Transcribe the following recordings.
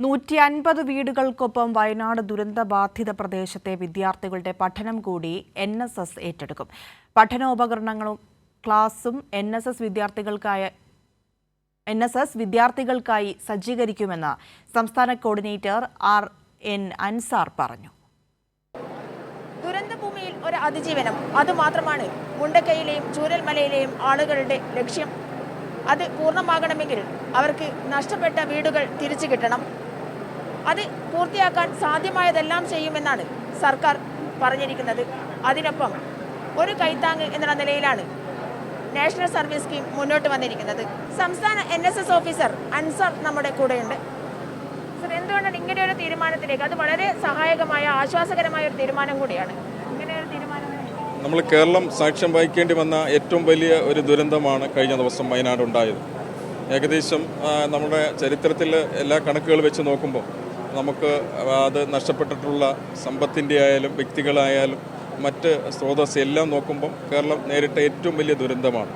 150 വീടുകൾക്കൊപ്പം വയനാട് ദുരന്തബാധിത പ്രദേശത്തെ വിദ്യാർത്ഥികളുടെ പഠനം കൂടി NSS ഏറ്റെടുക്കും. പഠനോപകരണങ്ങളും ക്ലാസും NSS വിദ്യാർത്ഥികൾക്കായി സജ്ജീകരിക്കുമെന്ന് സംസ്ഥാന കോർഡിനേറ്റർ RN അൻസാർ പറഞ്ഞു. ദുരന്തഭൂമിയിൽ ഒരു അതിജീവനം അതുമാത്രമാണ് മുണ്ടക്കയിലെയും ചൂരൽമലയിലെയും ആളുകളുടെ ലക്ഷ്യം. അത് പൂർണ്ണമാകണമെങ്കിൽ അവർക്ക് നഷ്ടപ്പെട്ട വീടുകൾ തിരിച്ചു കിട്ടണം. അത് പൂർത്തിയാക്കാൻ സാധ്യമായതെല്ലാം ചെയ്യുമെന്നാണ് സർക്കാർ പറഞ്ഞിരിക്കുന്നത്. അതിനൊപ്പം ഒരു കൈത്താങ് എന്ന നിലയിലാണ് നാഷണൽ സർവീസ് സ്കീം മുന്നോട്ട് വന്നിരിക്കുന്നത്. സംസ്ഥാന NSS ഓഫീസർ അൻസാർ നമ്മുടെ കൂടെയുണ്ട്. സർ, എന്തുകൊണ്ടാണ് ഇങ്ങനെ ഒരു തീരുമാനത്തിലേക്ക്? അത് വളരെ സഹായകമായ ആശ്വാസകരമായ ഒരു തീരുമാനം കൂടിയാണ്. ഇങ്ങനെ ഒരു തീരുമാനം നമ്മൾ കേരളം സാക്ഷ്യം വഹിക്കേണ്ടി വന്ന ഏറ്റവും വലിയ ഒരു ദുരന്തമാണ് കഴിഞ്ഞ ദിവസം വയനാട് ഉണ്ടായത്. ഏകദേശം നമ്മുടെ ചരിത്രത്തിൽ എല്ലാ കണക്കുകൾ വെച്ച് നോക്കുമ്പോൾ നമുക്ക് അത് നഷ്ടപ്പെട്ടിട്ടുള്ള സമ്പത്തിൻ്റെ ആയാലും വ്യക്തികളായാലും മറ്റ് സ്രോതസ് എല്ലാം നോക്കുമ്പം കേരളം നേരിട്ട ഏറ്റവും വലിയ ദുരന്തമാണ്.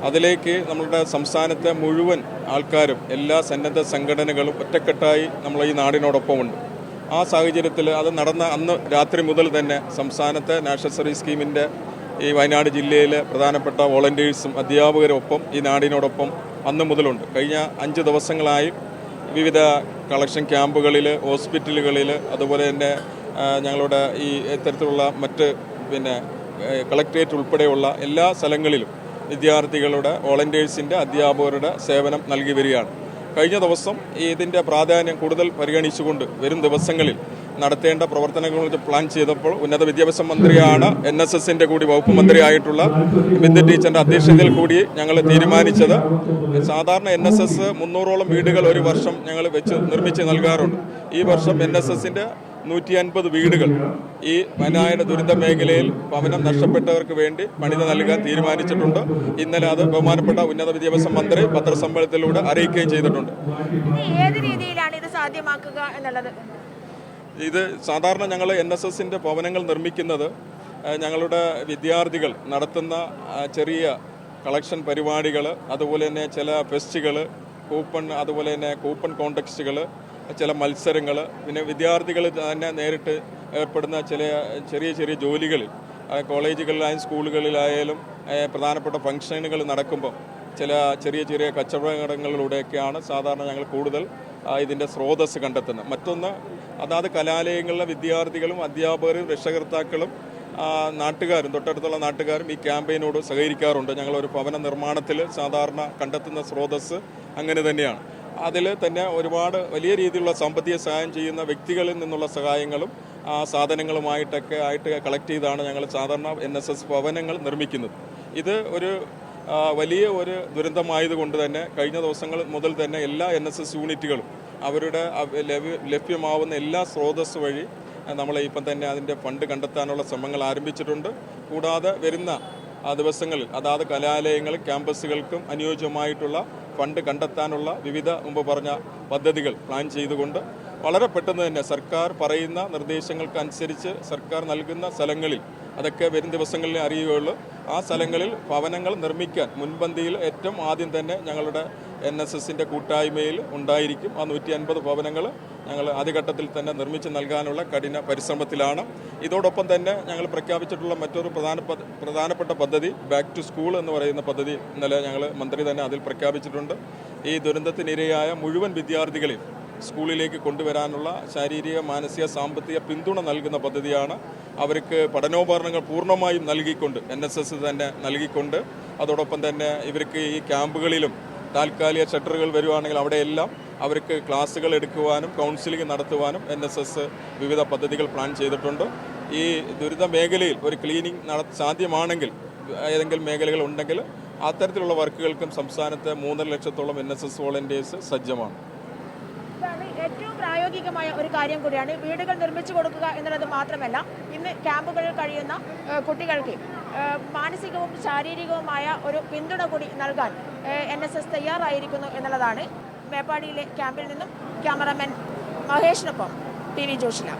അതിലേക്ക് നമ്മളുടെ സംസ്ഥാനത്തെ മുഴുവൻ ആൾക്കാരും എല്ലാ സന്നദ്ധ സംഘടനകളും ഒറ്റക്കെട്ടായി നമ്മൾ ഈ നാടിനോടൊപ്പമുണ്ട്. ആ സാഹചര്യത്തിൽ അത് നടന്ന അന്ന് രാത്രി മുതൽ തന്നെ സംസ്ഥാനത്തെ നാഷണൽ സർവീസ് സ്കീമിൻ്റെ ഈ വയനാട് ജില്ലയിലെ പ്രധാനപ്പെട്ട വോളണ്ടിയേഴ്സും അധ്യാപകരും ഒപ്പം ഈ നാടിനോടൊപ്പം അന്ന് മുതലുണ്ട്. കഴിഞ്ഞ 5 ദിവസങ്ങളായി വിവിധ കളക്ഷൻ ക്യാമ്പുകളിൽ, ഹോസ്പിറ്റലുകളിൽ, അതുപോലെ തന്നെ ഞങ്ങളുടെ ഈ ഇത്തരത്തിലുള്ള മറ്റ് കളക്ട്രേറ്റ് ഉൾപ്പെടെയുള്ള എല്ലാ സ്ഥലങ്ങളിലും വിദ്യാർത്ഥികളുടെ വോളണ്ടിയേഴ്സിൻ്റെ അധ്യാപകരുടെ സേവനം നൽകി വരികയാണ്. കഴിഞ്ഞ ദിവസം ഇതിൻ്റെ പ്രാധാന്യം കൂടുതൽ പരിഗണിച്ചുകൊണ്ട് വരും ദിവസങ്ങളിൽ നടത്തേണ്ട പ്രവർത്തനങ്ങൾ പ്ലാൻ ചെയ്തപ്പോൾ ഉന്നത വിദ്യാഭ്യാസ മന്ത്രിയാണ് NSSൻ്റെ കൂടി വകുപ്പ് മന്ത്രിയായിട്ടുള്ള ബിന്ദു ടീച്ചറിൻ്റെ അധ്യക്ഷതയിൽ കൂടി ഞങ്ങൾ തീരുമാനിച്ചത്, സാധാരണ NSS 300ഓളം വീടുകൾ ഒരു വർഷം ഞങ്ങൾ നിർമ്മിച്ച് നൽകാറുണ്ട്. ഈ വർഷം NSSൻ്റെ 150 വീടുകൾ ഈ വയനാട് ദുരന്ത മേഖലയിൽ ഭവനം നഷ്ടപ്പെട്ടവർക്ക് വേണ്ടി പണിത് നൽകാൻ തീരുമാനിച്ചിട്ടുണ്ട്. ഇന്നലെ അത് ബഹുമാനപ്പെട്ട ഉന്നത വിദ്യാഭ്യാസ മന്ത്രി പത്രസമ്മേളനത്തിലൂടെ അറിയിക്കുകയും ചെയ്തിട്ടുണ്ട്. ഏത് രീതിയിലാണ് ഇത് സാധ്യമാക്കുക എന്നുള്ളത്? ഇത് സാധാരണ ഞങ്ങൾ NSSൻ്റെ ഭവനങ്ങൾ നിർമ്മിക്കുന്നത് ഞങ്ങളുടെ വിദ്യാർത്ഥികൾ നടത്തുന്ന ചെറിയ കളക്ഷൻ പരിപാടികൾ, അതുപോലെ തന്നെ ചില ഫെസ്റ്റുകൾ, അതുപോലെ തന്നെ കൂപ്പൺ കോൺടെക്സ്റ്റുകൾ, ചില മത്സരങ്ങൾ, പിന്നെ വിദ്യാർത്ഥികൾ തന്നെ നേരിട്ട് ഏർപ്പെടുന്ന ചെറിയ ചെറിയ ജോലികളിൽ കോളേജുകളിലായാലും സ്കൂളുകളിലായാലും പ്രധാനപ്പെട്ട ഫംഗ്ഷനുകൾ നടക്കുമ്പോൾ ചില ചെറിയ കച്ചവടങ്ങളിലൂടെയൊക്കെയാണ് സാധാരണ ഞങ്ങൾ കൂടുതൽ ഇതിൻ്റെ സ്രോതസ് കണ്ടെത്തുന്നത്. മറ്റൊന്ന്, അതാത് കലാലയങ്ങളിലെ വിദ്യാർത്ഥികളും അധ്യാപകരും രക്ഷകർത്താക്കളും നാട്ടുകാരും തൊട്ടടുത്തുള്ള നാട്ടുകാരും ഈ ക്യാമ്പയിനോട് സഹകരിക്കാറുണ്ട്. ഞങ്ങളൊരു ഭവന നിർമ്മാണത്തിൽ സാധാരണ കണ്ടെത്തുന്ന സ്രോതസ് അങ്ങനെ തന്നെയാണ്. അതിൽ തന്നെ ഒരുപാട് വലിയ രീതിയിലുള്ള സാമ്പത്തിക സഹായം ചെയ്യുന്ന വ്യക്തികളിൽ നിന്നുള്ള സഹായങ്ങളും സാധനങ്ങളുമായിട്ടൊക്കെ കളക്ട് ചെയ്താണ് ഞങ്ങൾ സാധാരണ NSS ഭവനങ്ങൾ നിർമ്മിക്കുന്നത്. ഇത് ഒരു വലിയ ഒരു ദുരന്തമായതുകൊണ്ട് തന്നെ കഴിഞ്ഞ ദിവസങ്ങൾ മുതൽ തന്നെ എല്ലാ NSS യൂണിറ്റുകളും അവരുടെ ലഭ്യമാവുന്ന എല്ലാ സ്രോതസ് വഴി നമ്മൾ ഇപ്പം തന്നെ അതിൻ്റെ ഫണ്ട് കണ്ടെത്താനുള്ള ശ്രമങ്ങൾ ആരംഭിച്ചിട്ടുണ്ട്. കൂടാതെ വരുന്ന ദിവസങ്ങളിൽ അതാത് കലാലയങ്ങൾ ക്യാമ്പസുകൾക്കും അനുയോജ്യമായിട്ടുള്ള ഫണ്ട് കണ്ടെത്താനുള്ള വിവിധ മുമ്പ് പറഞ്ഞ പദ്ധതികൾ പ്ലാൻ ചെയ്തുകൊണ്ട് വളരെ പെട്ടെന്ന് തന്നെ സർക്കാർ പറയുന്ന നിർദ്ദേശങ്ങൾക്കനുസരിച്ച് സർക്കാർ നൽകുന്ന സ്ഥലങ്ങളിൽ അതൊക്കെ വരും ദിവസങ്ങളിൽ അറിയുകയുള്ളൂ. ആ സ്ഥലങ്ങളിൽ ഭവനങ്ങൾ നിർമ്മിക്കാൻ മുൻപന്തിയിൽ ഏറ്റവും ആദ്യം തന്നെ ഞങ്ങളുടെ NSSൻ്റെ കൂട്ടായ്മയിൽ ഉണ്ടായിരിക്കും. ആ 150 ഭവനങ്ങൾ ഞങ്ങൾ ആദ്യഘട്ടത്തിൽ തന്നെ നിർമ്മിച്ച് നൽകാനുള്ള കഠിന പരിശ്രമത്തിലാണ്. ഇതോടൊപ്പം തന്നെ ഞങ്ങൾ പ്രഖ്യാപിച്ചിട്ടുള്ള മറ്റൊരു പ്രധാനപ്പെട്ട പദ്ധതി ബാക്ക് ടു സ്കൂൾ എന്ന് പറയുന്ന പദ്ധതി ഇന്നലെ ഞങ്ങൾ മന്ത്രി തന്നെ അതിൽ പ്രഖ്യാപിച്ചിട്ടുണ്ട്. ഈ ദുരന്തത്തിനിരയായ മുഴുവൻ വിദ്യാർത്ഥികളെയും സ്കൂളിലേക്ക് കൊണ്ടുവരാനുള്ള ശാരീരിക, മാനസിക, സാമ്പത്തിക പിന്തുണ നൽകുന്ന പദ്ധതിയാണ്. അവർക്ക് പഠനോപകരണങ്ങൾ പൂർണ്ണമായും നൽകിക്കൊണ്ട് NSS തന്നെ നൽകിക്കൊണ്ട് അതോടൊപ്പം തന്നെ ഇവർക്ക് ഈ ക്യാമ്പുകളിലും താൽക്കാലിക ഷട്ടറുകൾ വരുവാണെങ്കിൽ അവിടെയെല്ലാം അവർക്ക് ക്ലാസ്സുകൾ എടുക്കുവാനും കൗൺസിലിംഗ് നടത്തുവാനും NSS വിവിധ പദ്ധതികൾ പ്ലാൻ ചെയ്തിട്ടുണ്ട്. ഈ ദുരിത മേഖലയിൽ ഒരു ക്ലീനിങ് സാധ്യമാണെങ്കിൽ ഏതെങ്കിലും മേഖലകൾ ഉണ്ടെങ്കിൽ അത്തരത്തിലുള്ള വർക്കുകൾക്കും സംസ്ഥാനത്തെ 3.5 ലക്ഷത്തോളം NSS വോളണ്ടിയേഴ്സ് സജ്ജമാണ്. ഏറ്റവും പ്രായോഗികമായ ഒരു കാര്യം കൂടിയാണ് വീടുകൾ നിർമ്മിച്ചു കൊടുക്കുക എന്നുള്ളത് മാത്രമല്ല, ഇന്ന് ക്യാമ്പുകളിൽ കഴിയുന്ന കുട്ടികൾക്ക് മാനസികവും ശാരീരികവുമായ ഒരു പിന്തുണ കൂടി നൽകാൻ NSS തയ്യാറായിരിക്കുന്നു എന്നുള്ളതാണ്. മേപ്പാടിയിലെ ക്യാമ്പിൽ നിന്നും ക്യാമറാമാൻ മഹേഷിനൊപ്പം TV ജോഷില.